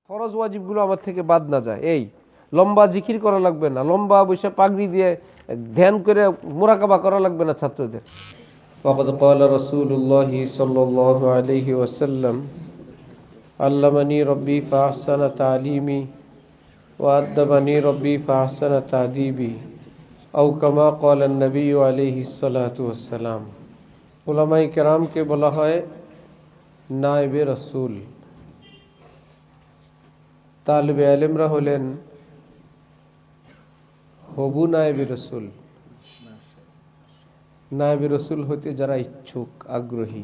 ফরজ ওয়াজিবগুলো আমার থেকে বাদ না যায়। এই লম্বা জিকির করা লাগবে না, লম্বা বসে পাগড়ি দিয়ে ধ্যান করে মুরাকাবা করা লাগবে না ছাত্রদের। وقد قال رسول الله صلى الله عليه وسلم علمني ربي فأحسن تعليمي وأدبني ربي فأحسن تأديبي أو كما قال النبي عليه الصلاة والسلام। উলামায়ে কেরামকে বলা হয় নায়েবে রাসূল। তালিবে ইলমরা হলেন হবু নায়েবে রাসূল। নায়েবে রাসূল হতে যারা ইচ্ছুক, আগ্রহী।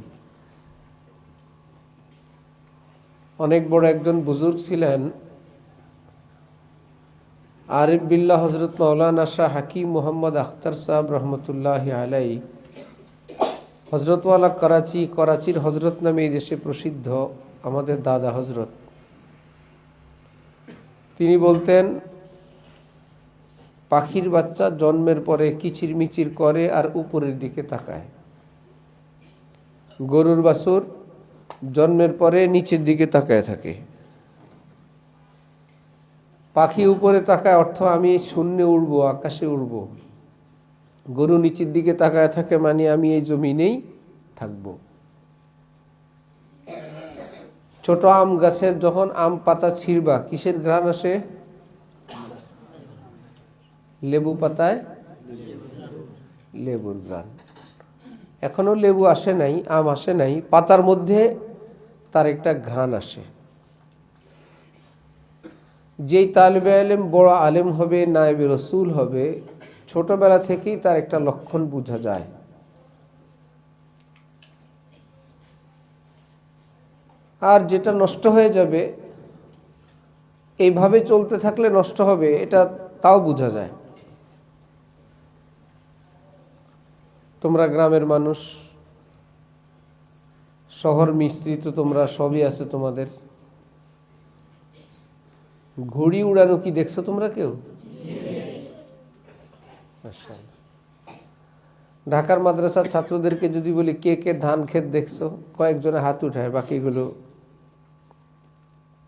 অনেক বড় একজন বুজুর্গ ছিলেন আরিফ বিল্লাহ হযরত মাওলানা শাহ হাকিম মোহাম্মদ আখতার সাহেব রহমতুল্লাহি আলাইহি। হযরতওয়ালা করাচির হযরত নামে এই দেশে প্রসিদ্ধ আমাদের দাদা হযরত। তিনি বলতেন, পাখির বাচ্চা জন্মের পরে কিচিরমিচির করে আর উপরের দিকে তাকায়, গরুর বাছুর জন্মের পরে নিচের দিকে তাকায় থাকে। পাখি উপরে তাকায় অর্থ আমি শূন্যে উড়বো, আকাশে উড়বো। গরু নিচের দিকে তাকায় থাকে মানে আমি এই জমিনেই থাকবো। ছোট আম গাছের যখন আম পাতা ছিঁড়বা কিসের ঘ্রাণ আসে? লেবু পাতায় লেবুর ঘ্রাণ। এখনো লেবু আসে নাই, আম আসে নাই, পাতার মধ্যে তার একটা ঘ্রাণ আসে। যেই তালিবে ইলম বড় আলেম হবে, নায়েবে রাসূল হবে, ছোটবেলা থেকেই তার একটা লক্ষণ বোঝা যায়। আর যেটা নষ্ট হয়ে যাবে, এইভাবে চলতে থাকলে নষ্ট হবে, এটা তাও বোঝা যায়। তোমরা গ্রামের মানুষ, শহর মিশ্রিত, তোমরা সবই আছে তোমাদের। ঘুড়ি উড়ানো কি দেখছো তোমরা কেউ? ঢাকার মাদ্রাসার ছাত্রদেরকে যদি বলি কে কে ধান ক্ষেত দেখছো, কয়েকজনে হাত উঠায়, বাকিগুলো।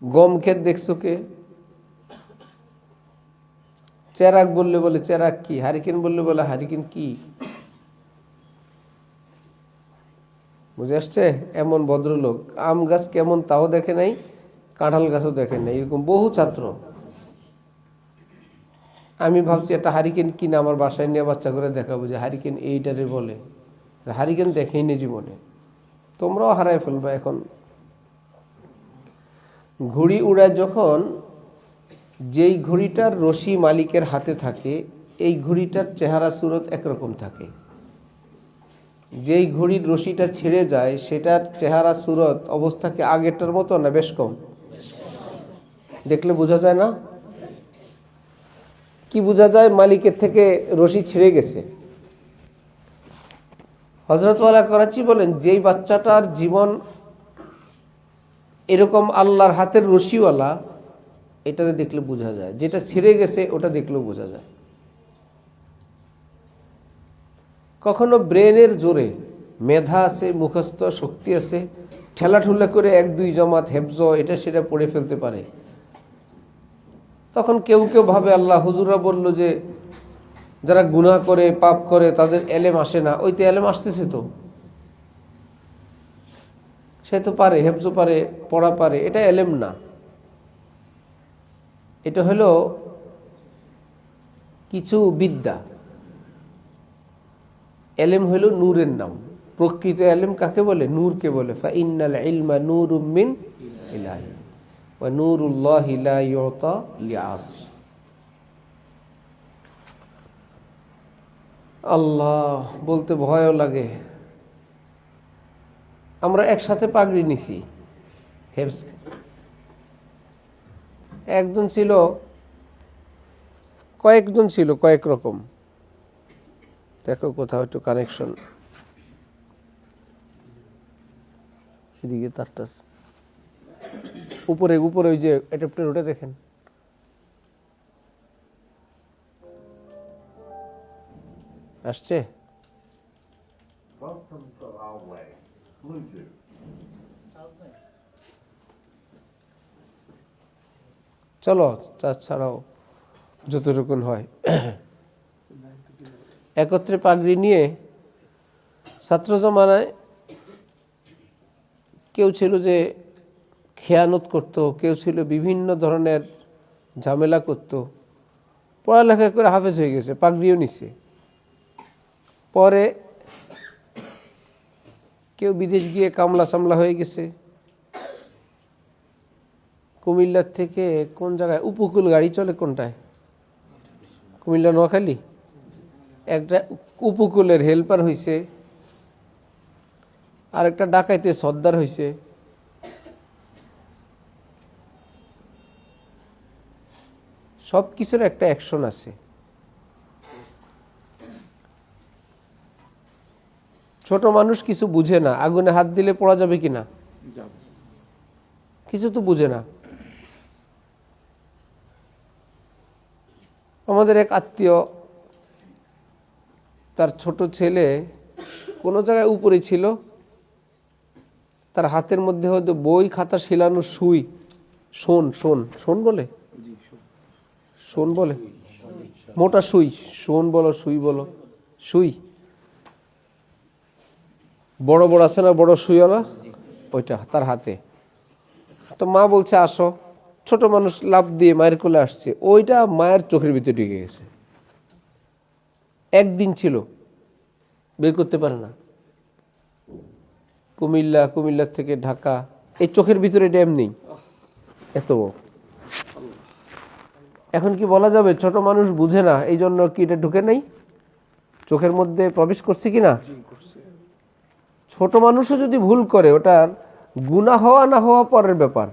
গম ক্ষেত দেখছো কে? চেরাক বললে বলে চেরাক কি, হারিকেন বললে বলে হারিকেন কি। বুঝে আসছে? এমন ভদ্রলোক আম গাছ কেমন তাও দেখে নাই, কাঁঠাল গাছও দেখে নাই, এরকম বহু ছাত্র। আমি ভাবছি একটা হারিকেন কিনা আমার বাসায় নিয়ে বাচ্চা করে দেখাবো যে হারিকেন এইটারে বলে। হারিকেন দেখেই নি জীবনে। তোমরাও হারাই ফেলবা এখন। ঘুড়ি উড়ায় যখন, যেই ঘুড়িটার রশি মালিকের হাতে থাকে, এই ঘুড়িটার চেহারা সুরত একরকম থাকে। যেই ঘুড়ির রশিটা ছেড়ে যায় সেটার চেহারা সুরত অবস্থাকে আগেরটার মতো না বেশ কম? দেখলে বোঝা যায় না? কি বোঝা যায়? মালিকের থেকে রশি ছিঁড়ে গেছে। হযরতওয়ালা করাচি বলেন, যেই বাচ্চাটার জীবন এরকম আল্লাহর হাতের রশিওয়ালা, এটারে দেখলে বোঝা যায়। যেটা ছিঁড়ে গেছে ওটা দেখলেও বোঝা যায়। কখনো ব্রেনের জোরে, মেধা আছে, মুখস্থ শক্তি আছে, ঠেলাঠুলা করে 1-2 জমাত হেফজ এটা সেটা পড়ে ফেলতে পারে। তখন কেউ কেউ ভাবে আল্লাহ হুজুররা বলল যে যারা গুনাহ করে, পাপ করে, তাদের এলেম আসে না। ওই তো এলেম আসতেছে, তো সে তো পারে, হেফজ পারে, পড়া পারে, এটা এলেম না। এটা হলো কিছু বিদ্যা। এলেম হলো নূরের নাম। প্রকৃত এলেম কাকে বলে? নূরকে বলে। ফাইন্নাল ইলমা নূরুম মিন ইলাহি ওয়া নূরুল্লাহি লা ইউতা লিআসি। আল্লাহ বলতে ভয়ও লাগে। আমরা একসাথে পাগড়ি নিছি, হেফজ। একজন ছিল, কয়েকজন ছিল, কয়েক রকম। দেখো কোথাও একটু কানেকশন, এদিকে তারটার উপরে উপরে ওই যে অ্যাডাপ্টার, ওটা দেখেন। আসছে? চলো তাছাড়াও যতটুকুন হয়। একত্রে পাগড়ি নিয়ে ছাত্র জমানায় কেউ ছিল যে খেয়ানত করত, কেউ ছিল বিভিন্ন ধরনের ঝামেলা করত। পড়ালেখা করে হাফেজ হয়ে গেছে, পাগড়িও নিছে। পরে কেউ বিদেশ গিয়ে কামলা সামলা হয়ে গেছে। কুমিল্লার থেকে কোন জায়গায় উপকূল গাড়ি চলে, কোনটায়, কুমিল্লা নোয়াখালী, একটা উপকূলের হেল্পার হয়েছে, আর একটা ডাকাইতে সর্দার হয়েছে। সব কিছুর একটা অ্যাকশন আছে। ছোট মানুষ কিছু বুঝে না, আগুনে হাত দিলে পড়া যাবে কিনা, কিছু তো বুঝে না। আমাদের এক আত্মীয়, তার ছোট ছেলে কোনো জায়গায় উপরে ছিল, তার হাতের মধ্যে হয়তো বই খাতা শিলানো সুই, শোন বলে, শোন বলে, মোটা সুই, শোন বলো সুই বলো, সুই বড় বড় আছে না, বড় সুইওয়ালা, ওইটা তার হাতে। তো মা বলছে আসো, ছোট মানুষ লাফ দিয়ে মায়ের কোলে আসছে, ওইটা মায়ের চোখের ভিতরে ঢুকে গেছে। একদিন ছিল, বের করতে পারে না। কুমিল্লার থেকে ঢাকা, এই চোখের ভিতরে ড্যাম নেই, এত। এখন কি বলা যাবে ছোট মানুষ বুঝে না, এই জন্য কি এটা ঢুকে নাই, চোখের মধ্যে প্রবেশ করছে কিনা? ছোট মানুষও যদি ভুল করে, ওটার গুনাহ হওয়া না হওয়া পরের ব্যাপার,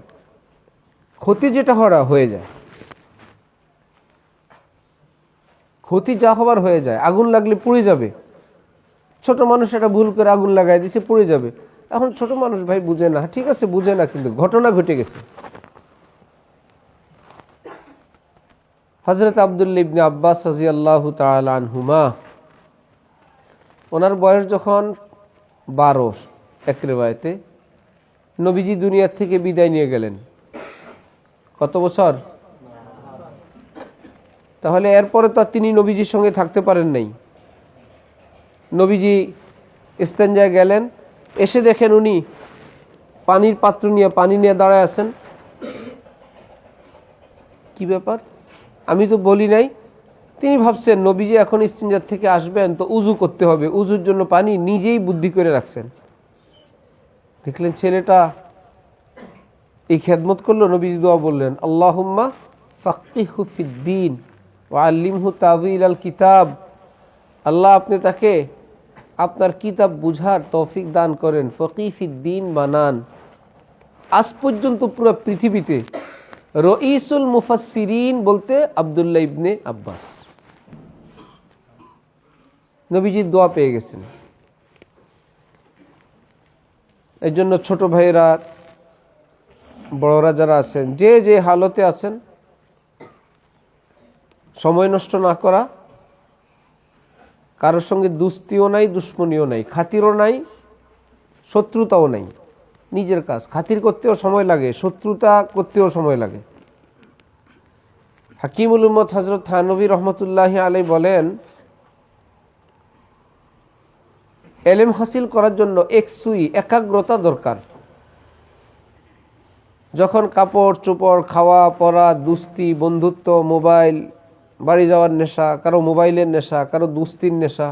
ক্ষতি যেটা হয়ে যায়, ক্ষতি যা হবার হয়ে যায়। আগুন লাগলে পুড়ে যাবে, ছোট মানুষ এটা ভুল করে আগুন লাগাই দিছে, পুড়ে যাবে। এখন ছোট মানুষ ভাই বুঝে না, ঠিক আছে বুঝে না, কিন্তু ঘটনা ঘটে গেছে। হযরত আব্দুল্লাহ ইবনে আব্বাস রাদিয়াল্লাহু তাআলা আনহুমা, ওনার বয়স যখন 12, এক রিওয়ায়াতে নবীজি দুনিয়া থেকে বিদায় নিয়ে গেলেন। কত বছর? তাহলে এরপরে তো তিনি নবীজির সঙ্গে থাকতে পারেন নাই। নবীজি ইস্তেঞ্জায় গেলেন, এসে দেখেন উনি পানির পাত্র নিয়ে পানি নিয়ে দাঁড়ায় আছেন। কি ব্যাপার, আমি তো বলি নাই। তিনি ভাবছেন নবীজি এখন ইস্তেঞ্জার থেকে আসবেন, তো উজু করতে হবে, উজুর জন্য পানি নিজেই বুদ্ধি করে রাখছেন। দেখলেন ছেলেটা এই খেদমত করলো, নবীজি দোয়া বললেন, আল্লাহুম্মা ফাক্কিহু ফিদ্দীন ওয়া আল্লিমহু তাওয়িল আল কিতাব। আল্লাহ আপনি তাকে আপনার কিতাব বুঝার তৌফিক দান করেন, ফকিহ ফিদ্দীন বানান। আজ পর্যন্ত পুরো পৃথিবীতে রঈসুল মুফাসসিরিন বলতে আব্দুল্লাহ ইবনে আব্বাস। নবীজির দোয়া পেয়ে গেছেন। এই জন্য ছোট ভাইয়েরা, বড়রা যারা আছেন, যে যে হালতে আছেন, সময় নষ্ট না করা, কারোর সঙ্গে দুস্তিও নাই, দুশ্মনীও নাই, খাতিরও নাই, শত্রুতাও নাই। নিজের কাজ, খাতির করতেও সময় লাগে, শত্রুতা করতেও সময় লাগে। হাকিমুল উম্মত হযরত থানভী রহমতুল্লাহি আলাইহি বলেন, ইলম হাসিল করার জন্য একাগ্রতা দরকার। যখন কাপড় চোপড়, খাওয়া পরা, দুস্তি, বন্ধুত্ব, মোবাইল, বাড়ি যাওয়ার নেশা, কারো মোবাইলের নেশা, কারো দুস্তির নেশা,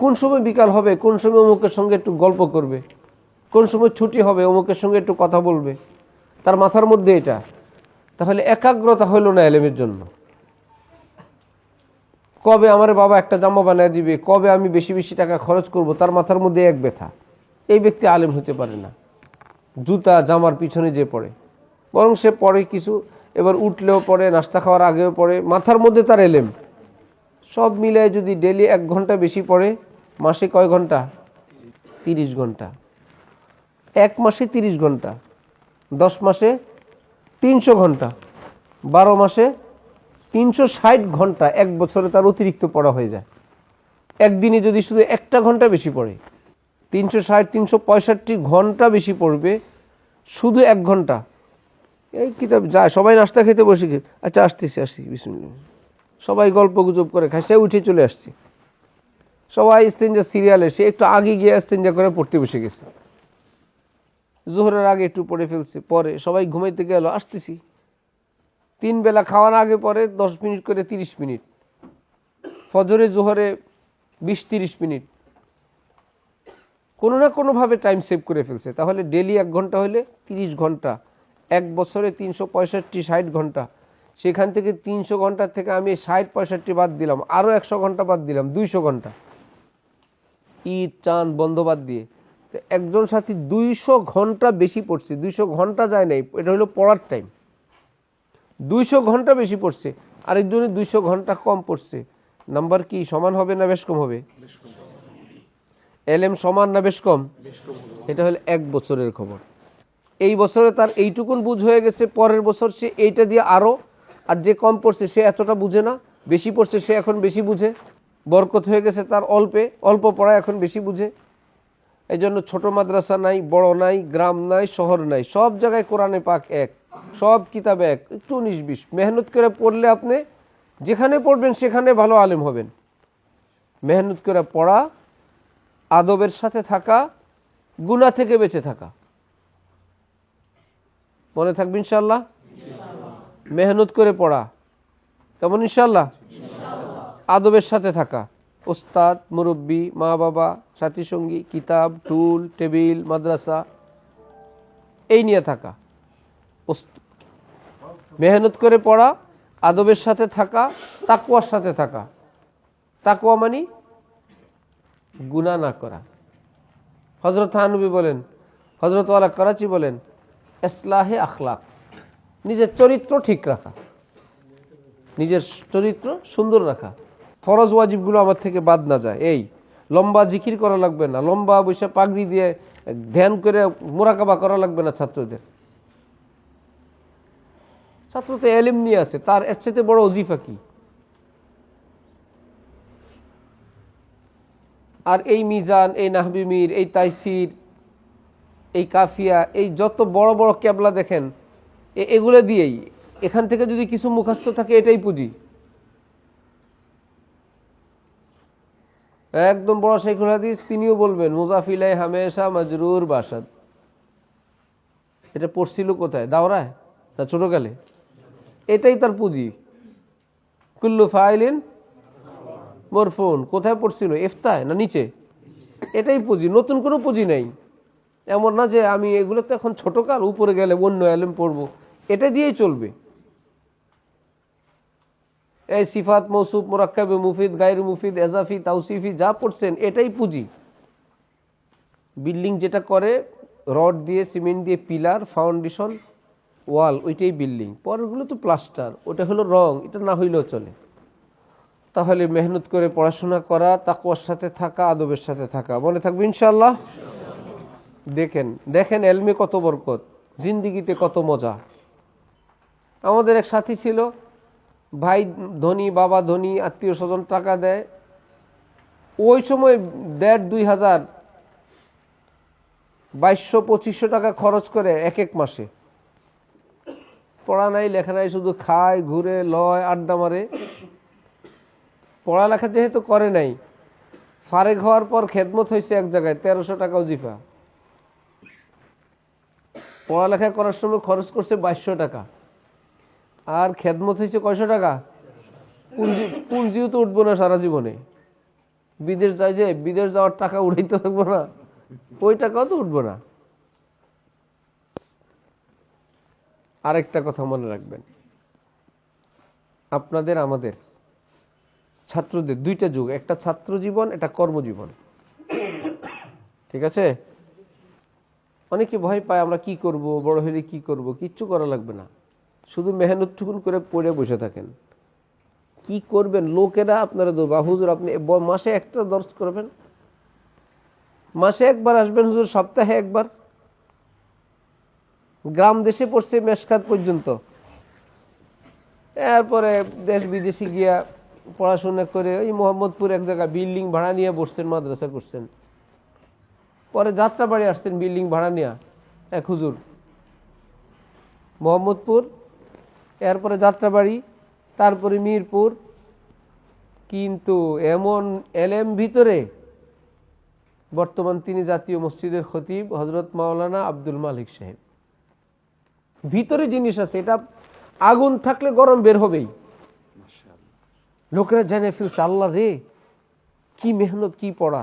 কোন সময় বিকাল হবে, কোন সময় অমুকের সঙ্গে একটু গল্প করবে, কোন সময় ছুটি হবে, অমুকের সঙ্গে একটু কথা বলবে, তার মাথার মধ্যে এটা। তাহলে একাগ্রতা হইল না ইলমের জন্য। কবে আমার বাবা একটা জামা বানিয়ে দিবে, কবে আমি বেশি বেশি টাকা খরচ করব, তার মাথার মধ্যে এক ব্যথা। এই ব্যক্তি আলেম হতে পারে না। জুতা জামার পিছনে যে পড়ে, বরং সে পড়ে কিছু, এবার উঠলেও পড়ে, নাস্তা খাওয়ার আগেও পড়ে, মাথার মধ্যে তার ইলম। সব মিলায় যদি ডেলি 1 ঘন্টা বেশি পড়ে, মাসে কয় ঘন্টা? 30 ঘন্টা। 1 মাসে 30 ঘন্টা, 10 মাসে 300 ঘন্টা, 12 মাসে 360 ঘন্টা, 1 বছরে তার অতিরিক্ত পড়া হয়ে যায়। একদিনে যদি শুধু 1 ঘন্টা বেশি পড়ে, 360 365 ঘন্টা বেশি পড়বে, শুধু 1 ঘন্টা, এই কিতাব যায়, সবাই নাস্তা খেতে বসে আচ্ছা আসছি বিসমিল্লাহ, সবাই গল্প গুজব করে খায়, সে উঠে চলে আসছে। সবাই ইস্তেঞ্জা সিরিয়ালে, সে একটু আগে গিয়ে ইস্তেঞ্জা করে পড়তে বসে গেছে, জোহরের আগে একটু পড়ে ফেলছে, পরে সবাই ঘুমাইতে গেল, আসতেছি 3 বেলা খাওয়ার আগে পরে 10 মিনিট করে 30 মিনিট, ফজরে জোহরে 20-30 মিনিট, কোনো না কোনোভাবে টাইম সেভ করে ফেলছে। তাহলে ডেলি 1 ঘন্টা হলে 30 ঘন্টা, 1 বছরে 365-60 ঘন্টা, সেখান থেকে 300 ঘন্টার থেকে আমি 60-65 বাদ দিলাম, আরও 100 ঘন্টা বাদ দিলাম, 200 ঘন্টা ঈদ চাঁদ বন্ধ বাদ দিয়ে। তো একজন সাথী 200 ঘন্টা বেশি পড়ছে, 200 ঘন্টা যায় নাই, এটা হলো পড়ার টাইম, 200 ঘন্টা বেশি পড়ছে, আরেকজনে 200 ঘন্টা কম পড়ছে। নাম্বার কি সমান হবে না বেশ কম হবে? এলএম সমান না বেশ কম? এটা হলো 1 বছরের খবর। এই বছরে তার এইটুকুন বুঝ হয়ে গেছে, পরের বছর সে এইটা দিয়ে আরো, আর যে কম পড়ছে সে এতটা বুঝে না, বেশি পড়ছে সে এখন বেশি বুঝে, বরকত হয়ে গেছে তার অল্প পড়া এখন বেশি বুঝে। এই জন্য ছোট মাদ্রাসা নাই, বড় নাই, গ্রাম নাই, শহর নাই, সব জায়গায় কোরআনে পাক এক, সব কিতাবে এক, একটু 19-20 মেহনত করে পড়লে আপনি যেখানে পড়বেন সেখানে ভালো আলেম হবেন। মেহনত করে পড়া, আদবের সাথে থাকা, গুনাহ থেকে বেঁচে থাকা, মনে থাকবে ইনশাআল্লাহ। মেহনত করে পড়া কেমন ইনশাআল্লাহ? আদবের সাথে থাকা, ওস্তাদ মুরব্বী মা বাবা সাথী সঙ্গী কিতাব টুল টেবিল মাদ্রাসা এই নিয়ে থাকা। মেহনত করে পড়া, আদবের সাথে থাকা, তাকওয়ার সাথে থাকা। তাকওয়া মানে গুনাহ না করা। হযরত থানবী বলেন, হযরত ওয়ালা করাচি বলেন, ইসলাহে আখলাক, নিজের চরিত্র ঠিক রাখা, নিজের চরিত্র সুন্দর রাখা। ফরজ ওয়াজিবগুলো আমার থেকে বাদ না যায়। এই লম্বা জিকির করা লাগবে না, লম্বা বৈশা পাগড়ি দিয়ে ধ্যান করে মুরাকাবা করা লাগবে না। ছাত্র তো এলিম নিয়ে আছে, তার এর চাইতে বড় ওজিফা কি? আর এই মিজান, এই নাহবি মির, এই তাইসির, এই কাফিয়া, এই যত বড় বড় কেবলা দেখেন, এগুলো দিয়েই, এখান থেকে যদি কিছু মুখস্থ থাকে এটাই পুঁজি। একদম বড় শাইখুল হাদিস, তিনিও বলবেন মুজাফিলাই হামেশা মাজরুর বাসাদ। এটা পড়ছিল কোথায়? দাওরায় না ছোটকালে? এটাই তার পুঁজি। কুল্লু ফাইলিন মরফুন কোথায় পড়ছিল? ইফতায় না নিচে? এটাই পুঁজি, নতুন কোনো পুঁজি নেই। এমন না যে আমি এগুলো তো এখন ছোটকাল, উপরে গেলে অন্য এলেম পড়বো, এটা দিয়েই চলবে। এই সিফাত মৌসুফ মুরাক্কাবে মুফিদ গায়র মুফিদ এজাফি তাওসিফি যা পড়ছেন এটাই পুঁজি। বিল্ডিং যেটা করে রড দিয়ে সিমেন্ট দিয়ে পিলার ফাউন্ডেশন ওয়াল, ওইটাই বিল্ডিং। পরেরগুলো তো প্লাস্টার, ওটা হলো রং, এটা না হইলেও চলে। তাহলে মেহনত করে পড়াশোনা করা, তাকওয়ার সাথে থাকা, আদবের সাথে থাকা, মনে থাকবে ইনশাআল্লাহ। দেখেন এলমে কত বরকত, জিন্দিগিতে কত মজা। আমাদের এক সাথী ছিল, ভাই ধনী, বাবা ধনী, আত্মীয় স্বজন টাকা দেয়, ওই সময় 1,500-2,000 2,200-2,500 টাকা খরচ করে এক মাসে। পড়া নাই লেখা নাই, শুধু খায় ঘুরে লয় আড্ডা মারে। পড়ালেখা যেহেতু করে নাই, ফারেক হওয়ার পর খেদমত হয়েছে এক জায়গায় 1,300 টাকা ওজিফা। পড়ালেখা করার সময় খরচ করছে 2,200 টাকা, আর খেদমত হয়েছে কয়শো টাকা? পুঁজিও তো উঠবো না সারা জীবনে। বিদেশ যায় যে বিদেশ যাওয়ার টাকা উঠাইতে থাকবো না, ওই টাকাও তো উঠবো না। আরেকটা কথা মনে রাখবেন, আপনাদের আমাদের ছাত্রদের 2টা যুগ, একটা ছাত্র জীবন, একটা কর্মজীবন। ঠিক আছে? অনেকে ভয় পায় আমরা কি করব, বড় হলে কি করব। কিচ্ছু করা লাগবে না, শুধু মেহনত টুকুন করে পড়ে বসে থাকেন। কি করবেন? লোকেরা আপনারা দৌড়বা, হুজুর আপনি মাসে একটা দর্শ করবেন, মাসে একবার আসবেন হুজুর, সপ্তাহে একবার। গ্রাম দেশে পড়ছে মেশকাত পর্যন্ত, এরপরে দেশ বিদেশে গিয়া পড়াশোনা করে ওই মোহাম্মদপুর এক জায়গায় বিল্ডিং ভাড়া নিয়ে বসছেন, মাদ্রাসা করছেন। পরে যাত্রা বাড়ি আসছেন বিল্ডিং ভাড়া নিয়ে, এক হুজুর মোহাম্মদপুর, এরপরে যাত্রাবাড়ি, তারপরে মিরপুর। কিন্তু এমন এলেম ভিতরে বর্তমান তিনি জাতীয় মসজিদের খতিব হযরত মাওলানা আব্দুল মালিক সাহেব। ভিতরে জিনিস আছে, এটা আগুন থাকলে গরম বের হবেই। লোকেরা জেনে ফেলছে, আল্লাহ রে কি মেহনত, কি পড়া,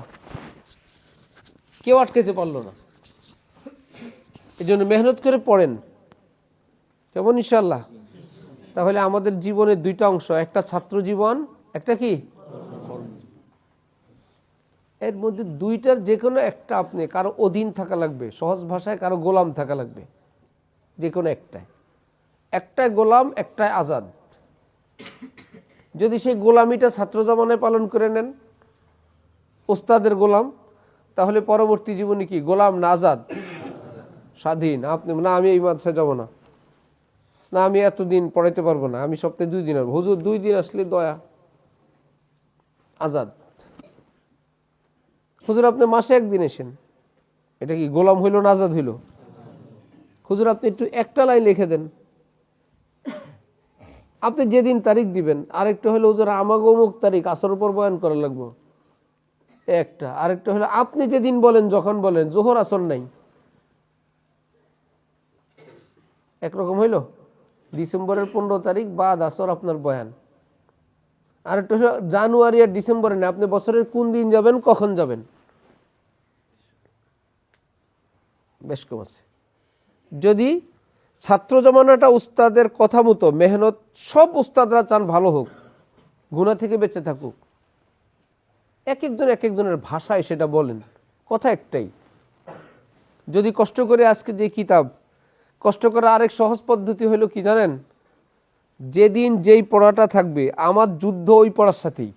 কেউ আটকাতে পারলো না। এই জন্য মেহনত করে পড়েন, কেমন ইনশাআল্লাহ। তাহলে আমাদের জীবনের দুইটা অংশ, একটা ছাত্র জীবন, একটা কি, এর মধ্যে দুইটার যে কোনো একটা আপনি কারো অধীন থাকা লাগবে, সহজ ভাষায় কারো গোলাম থাকা লাগবে, যে কোনো একটাই গোলাম, একটাই আজাদ। যদি সেই গোলামিটা ছাত্র জামানায় পালন করে নেন, ওস্তাদের গোলাম, তাহলে পরবর্তী জীবনে কি গোলাম না আজাদ? স্বাধীন। আপনি না আমি এই মাদ্রাসায় যাব না, না আমি এতদিন পড়াইতে পারবো না, আমি সপ্তাহে 2 দিন আসবো, হুজুর 2 দিন আসলে দয়া, আজাদ। হুজুর আপনি মাসে 1 দিন এসেন, এটা কি গোলাম হইল না আজাদ হইল? হুজুর আপনি একটু একটা লাইন লিখে দেন, আপনি যেদিন তারিখ দিবেন। আরেকটা হলো হুজুর আমাকে অমুক তারিখ আসর উপর বয়ান করা লাগবে, একটা। আরেকটা হলো আপনি যেদিন বলেন, যখন বলেন, জোহর আসর নাই, একরকম হইল। ডিসেম্বরের 15 তারিখ বাদ আসর আপনার বয়ান। আরেকটা হলো জানুয়ারি আর ডিসেম্বরে না, আপনি বছরের কোন দিন যাবেন, কখন যাবেন, বেশ কম আছে। যদি ছাত্র জমানাটা উস্তাদের কথা মতো মেহনত, সব উস্তাদরা চান ভালো হোক, গুনাহ থেকে বেঁচে থাকুক, এক একজনের ভাষায় সেটা বলেন, কথা একটাই। যদি কষ্ট করে আজকে যে কিতাব, কষ্ট করে আরেক সহজ পদ্ধতি হলো কি জানেন, যেদিন যেই পড়াটা থাকবে আমার যুদ্ধ ওই পড়ার সাথেই।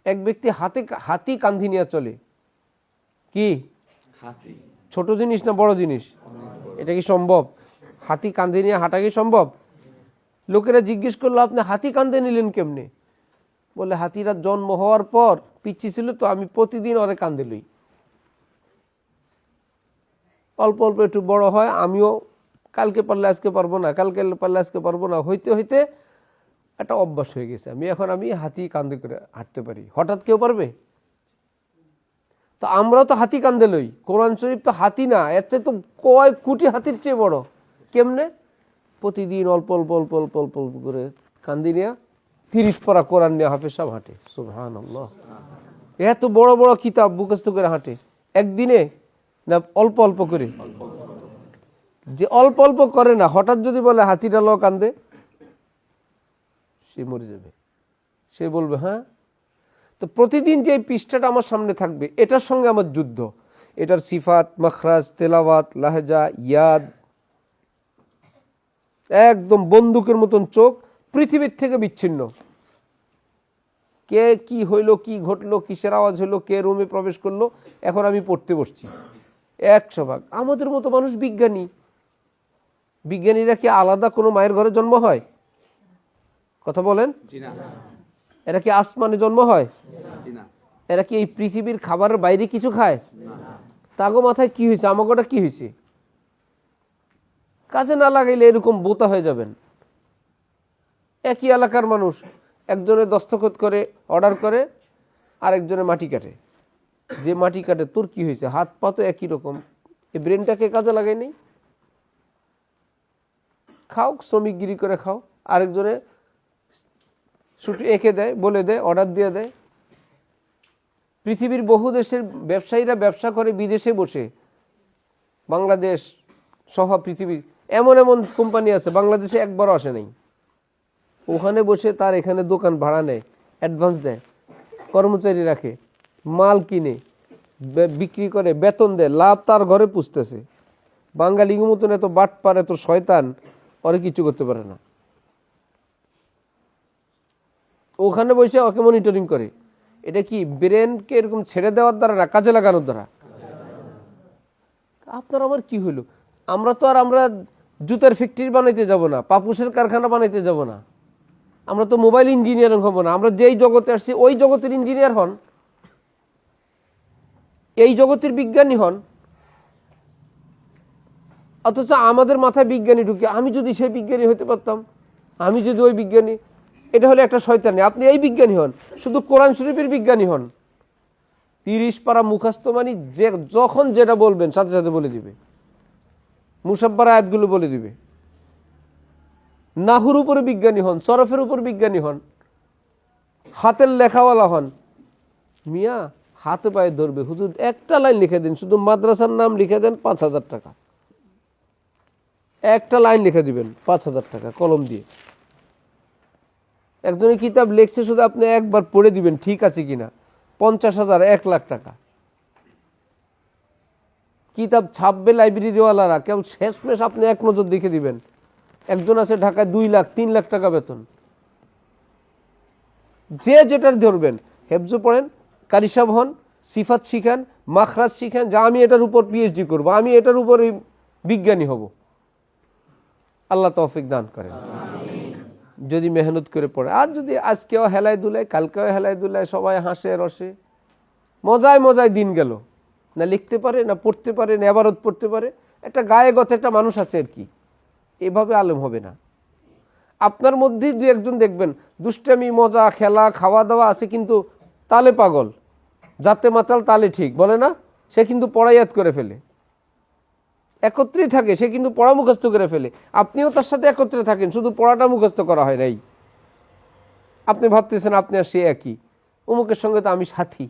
এক ব্যক্তি হাতি কান্ধি নিয়ে চলে, কি ছোট জিনিস না বড় জিনিস? এটা কি সম্ভব? হাতি কান্ধে নিয়ে হাঁটা কি সম্ভব? লোকেরা জিজ্ঞেস করলো আপনি হাতি কান্ধে নিলেন কেমনে? বলে হাতিরা জন্ম হওয়ার পর পিচ্ছি ছিল তো, আমি প্রতিদিন ওরে কান্ধে লই, অল্প অল্প একটু বড় হয়, আমিও কালকে পারলে আজকে পারবো না, কালকে পারলে আজকে পারবো না, হইতে হইতে একটা অভ্যাস হয়ে গেছে, আমি হাতি কান্ধে করে হাঁটতে পারি। হঠাৎ কেউ পারবে? তো আমরাও তো হাতি কান্ধে লই, কোরআন শরীফ তো হাতি না, এর চেয়ে তো কয় কোটি হাতির চেয়ে বড়। কেমনে? প্রতিদিন অল্প অল্প অল্প অল্প অল্প অল্প করে কান্দি নিয়ে 30 পারা কোরআন নিয়ে হাফেজ সাহেব হাঁটে, সুবহানাল্লাহ। এত বড় বড় কিতাব মুখস্থ করে হাঁটে একদিনে, না অল্প অল্প করে? যে অল্প অল্প করে না, হঠাৎ যদি বলে হাতিটা ল কান্দে, সে মরে যাবে। সে বলবে হ্যাঁ। তো প্রতিদিন যে পৃষ্ঠাটা আমার সামনে থাকবে, এটার সঙ্গে আমার যুদ্ধ, এটার সিফাত, মাখরাজ, তেলাওয়াত, লাহজা, ইয়াদ, একদম বন্দুকের মতন চোখ, পৃথিবীর থেকে বিচ্ছিন্ন। কে কি হইলো, কি ঘটলো, কিসের আওয়াজ হলো, কে রুমে প্রবেশ করলো, এখন আমি পড়তে বসছি 100 ভাগ। আমাদের মতো মানুষ বিজ্ঞানী। বিজ্ঞানীরা কি আলাদা কোনো মায়ের ঘরে জন্ম হয়? কথা বলেন। এরা কি আসমানে জন্ম হয়? এরা কি এই পৃথিবীর খাবারের বাইরে কিছু খায়? তাগো মাথায় কি হয়েছে, আমাগোটা কি হয়েছে? কাজে না লাগাইলে এরকম বোতা হয়ে যাবেন। একই এলাকার মানুষ, একজনে দস্তখত করে অর্ডার করে, আরেকজনে মাটি কাটে। যে মাটি কাটে তোর কি হয়েছে, হাত পা তো একই রকম, এই ব্রেনটাকে কাজে লাগাই নেই, খাও শ্রমিকগিরি করে খাও। আরেকজনে ছুটি এঁকে দেয়, বলে দেয়, অর্ডার দিয়ে দেয়। পৃথিবীর বহু দেশের ব্যবসায়ীরা ব্যবসা করে বিদেশে বসে, বাংলাদেশ সহ পৃথিবী এমন এমন কোম্পানি আছে বাংলাদেশে একবারও আসে নাই। ওখানে বসে তার এখানে দোকান ভাড়া নেয়, অ্যাডভান্স দেয়, কর্মচারী রাখে, মাল কিনে বিক্রি করে, বেতন দেয়, লাভ তার ঘরে পুষতেছে। বাঙালি মতন এত বাটপার, এত শয়তান, ওরা কিছু করতে পারে না। ওখানে বসে ওকে মনিটরিং করে। এটা কি ব্রেনকে এরকম ছেড়ে দেওয়ার দ্বারা না, কাজে লাগানোর দ্বারা? আপনার আমার কি হইলো? আমরা জুতার ফ্যাক্টরি বানাইতে যাব না, পাপুসের কারখানা বানাইতে যাব না, আমরা তো মোবাইল ইঞ্জিনিয়ার হব না। আমরা যেই জগতে আসছি ওই জগতের ইঞ্জিনিয়ার হন, এই জগতের বিজ্ঞানী হন। অথচ আমাদের মাথায় বিজ্ঞানী ঢুকে, আমি যদি সেই বিজ্ঞানী হতে পারতাম, আমি যদি ওই বিজ্ঞানী। এটা হলো একটা শয়তানি। আপনি এই বিজ্ঞানী হন, শুধু কোরআন শরীফের বিজ্ঞানী হন। 30 পারা মুখস্থ মানে যে যখন যেটা বলবেন সাথে সাথে বলে দিবে, মুসাব্বার আয়াতগুলো বলে দিবে। নাহুর উপরে বিজ্ঞানী হন, সরফের উপর বিজ্ঞানী হন, হাতের লেখাওয়ালা হন। মিয়া হাতে পায়ে ধরবে, হুজুর একটা লাইন লিখে দিন, শুধু মাদ্রাসার নাম লিখে দেন, 5,000 টাকা। একটা লাইন লিখে দিবেন, 5,000 টাকা কলম দিয়ে। একজনের কিতাব লিখছে, শুধু আপনি একবার পড়ে দিবেন ঠিক আছে কিনা, 50,000, 1,00,000 টাকা। কিতাব ছাপবে লাইব্রেরিওয়ালারা, কেউ শেষমেশ আপনি এক নজর দেখে দিবেন। একজন আছে ঢাকায় 2 লাখ 3 লাখ টাকা বেতন। যে যেটার ধরবেন, হেফজ পড়েন, কারি সাহেব হন, সিফাত শিখান, মাখরাজ শিখান, যা আমি এটার উপর পিএইচডি করব, আমি এটার উপর বিজ্ঞানী হব। আল্লাহ তৌফিক দান করেন যদি মেহনত করে পড়ে। আর যদি আজকেও হেলায় দুলায়, কালকেও হেলায় দুলায়, সবাই হাসে রসে, মজায় মজায় দিন গেল, না লিখতে পারে, না পড়তে পারে, না এবারত পড়তে পারে, একটা গায়ে গত একটা মানুষ আছে আর কি। এভাবে আলেম হবে না। আপনার মধ্যেই 2-1 জন দেখবেন দুষ্টামি, মজা, খেলা, খাওয়া দাওয়া আছে, কিন্তু তালে পাগল, যাতে মাতাল তালে ঠিক বলে না, সে কিন্তু পড়ায়াত করে ফেলে। একত্রেই থাকে, সে কিন্তু পড়া মুখস্থ করে ফেলে। আপনিও তার সাথে একত্রে থাকেন, শুধু পড়াটা মুখস্থ করা হয় নাই। আপনি ভাবতেছেন আপনি আর সে একই, অমুকের সঙ্গে তো আমি সাথী,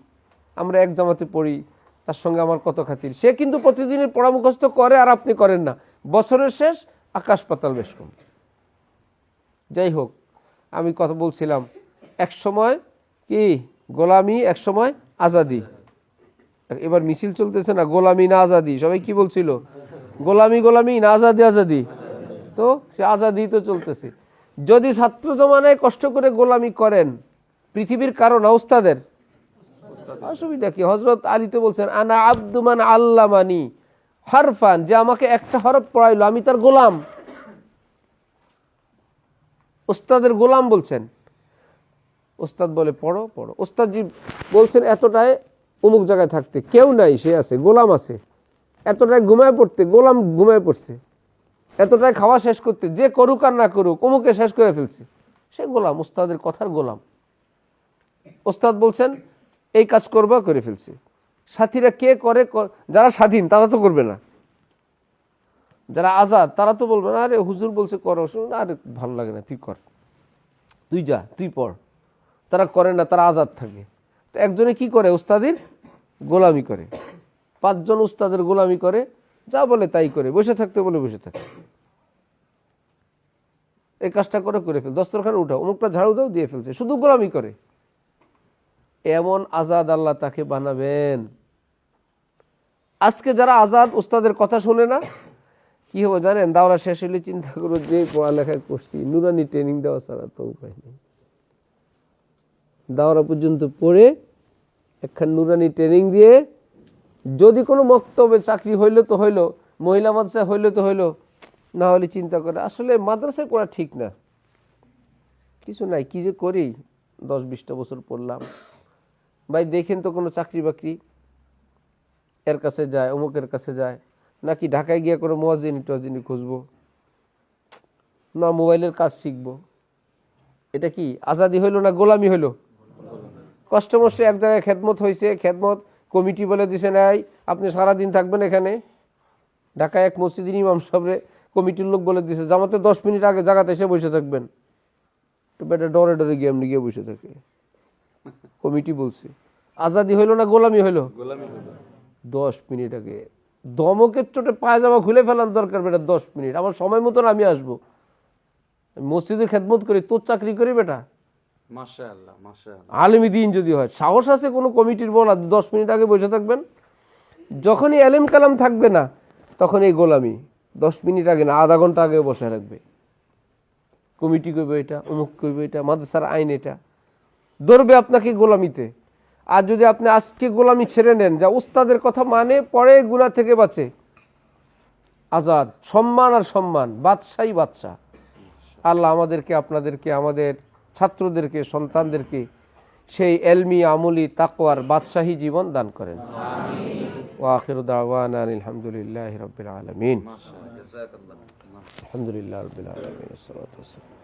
আমরা এক জামাতে পড়ি, তার সঙ্গে আমার কত খাতির। সে কিন্তু প্রতিদিনের পড়া মুখস্থ করে, আর আপনি করেন না। বছরের শেষ আকাশ পাতাল বেশ কম। যাই হোক, আমি কথা বলছিলাম, এক সময় কি গোলামি, এক সময় আজাদি। এবার মিছিল চলতেছে না, গোলামি না আজাদি। সবাই কি বলছিল? গোলামি গোলামি না আজাদি আজাদি। তো সে আজাদি তো চলতেছে। যদি ছাত্র জমানায় কষ্ট করে গোলামি করেন, পৃথিবীর কারো না, উস্তাদের, অসুবিধা কি? হযরত আলী তো বলছেন, আনা আব্দুমান আল্লামানি হরফান, যে আমাকে একটা হরফ পড়াইলো, আমি তার গোলাম। উস্তাদের গোলাম বলছেন। উস্তাদ বলে পড়ো পড়ো, উস্তাদজি বলছেন এতটায় অমুক জায়গায় থাকতে, কেউ নাই, সে আছে, গোলাম আছে। এতটায় ঘুমায় পড়তে, গোলাম ঘুমায় পড়ছে। এতটায় খাওয়া শেষ করতে, যে করুক আর না করুক, অমুকে শেষ করে ফেলছে, সে গোলাম, উস্তাদের কথার গোলাম। উস্তাদ বলছেন এই কাজ করবা, করে ফেলছে। সাথীরা কে করে? যারা স্বাধীন তারা তো করবে না, যারা আজাদ তারা তো বলবে না, আরে হুজুর বলছে করো, আরে ভালো লাগে না, তুই কর, তুই যা, তুই পড়। তারা করে না, তারা আজাদ থাকে। তো একজনে কি করে? উস্তাদের গোলামি করে। 5 জন উস্তাদের গোলামি করে, যা বলে তাই করে, বসে থাকতে বলে বসে থাকে। এই কাজটা করে ফেল, দস্তরখানে উঠাও, অমুকটা ঝাড়ু দাও, দিয়ে ফেলছে, শুধু গোলামি করে। এমন আজাদ আল্লাহ তাকে বানাবেন। আজকে যারা আজাদ, উস্তাদের কথা শুনে না, কি হবে জানেন? দাওরা শেষ হলে চিন্তা করো, যে পড়ালেখা করছি, নুরানি ট্রেনিং দেওয়া ছাড়া তো উপায় নেই। দাওরা পর্যন্ত পড়ে একখান নুরানি ট্রেনিং দিয়ে, যদি কোনো মক্তবে চাকরি হইলো তো হইলো, মহিলা মাদ্রাসা হইলো তো হইলো, না হলে চিন্তা করে আসলে মাদ্রাসায় পড়া ঠিক না, কিছু নাই, কি যে করি, 10-20টা বছর পড়লাম। ভাই দেখেন তো কোনো চাকরি বাকরি, এর কাছে যায়, অমুকের কাছে যায়, নাকি ঢাকায় গিয়ে কোনো মুয়াজ্জিনি টুয়াজ্জিনি খুঁজবো, না মোবাইলের কাজ শিখবো। এটা কি আজাদি হইলো না গোলামি হইলো? কষ্ট মষ্টে এক জায়গায় খেদমত হয়েছে, খেদমত কমিটি বলে দিছে, নাই আপনি সারাদিন থাকবেন এখানে। ঢাকায় এক মসজিদের ইমাম সাহেবরে কমিটির লোক বলে দিছে, জামাতে 10 মিনিট আগে জায়গাতে এসে বসে থাকবেন। তো বেটা ডরে ডরে গিয়ে এমনি গিয়ে বসে থাকে, কমিটি বলছে। আজাদি হইলো না গোলামি হইলো? 10 মিনিট আগে দমকের চোটে পায়জামা খুলে ফেলার দরকার বেটা, 10 মিনিট আমার সময় মতন আমি আসবো, মসজিদের খেদমত করি, তোর চাকরি করি বেটা। মাশাআল্লাহ মাশাআল্লাহ। আলেমী দিন যদি হয়, সাহস আছে কোনো কমিটির বলা 10 মিনিট আগে বসে থাকবেন? যখনই এলেম কালাম থাকবে না, তখন এই গোলামি। 10 মিনিট আগে না, আধা ঘন্টা আগে বসে রাখবে। কমিটি করবে এটা, অমুক করবে এটা, মাদ্রাসার আইন এটা, ধরবে আপনাকে গোলামিতে। আর যদি আপনি আজকে গোলামি ছেড়ে নেন, যা উস্তাদের কথা মানে, পরে গুনাহ থেকে বাঁচে, আজাদ, সম্মান আর সম্মান, বাদশাহী বাদশাহ। আল্লাহ আমাদেরকে, আপনাদেরকে, আমাদের ছাত্রদেরকে, সন্তানদেরকে সেই এলমি আমলি তাকওয়ার বাদশাহী জীবন দান করেন। ওয়া আখিরু দাওয়ানা আলহামদুলিল্লাহি রাব্বিল আলামিন। মাশাআল্লাহ, জাযাকাল্লাহ। আলহামদুলিল্লাহ রাব্বিল আলামিন। আসসালাতু ওয়াসসালাম।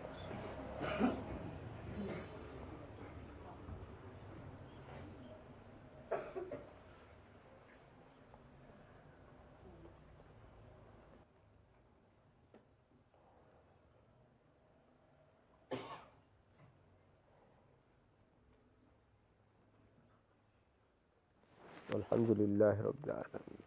আলহামদুলিল্লাহি রাব্বিল আলামিন।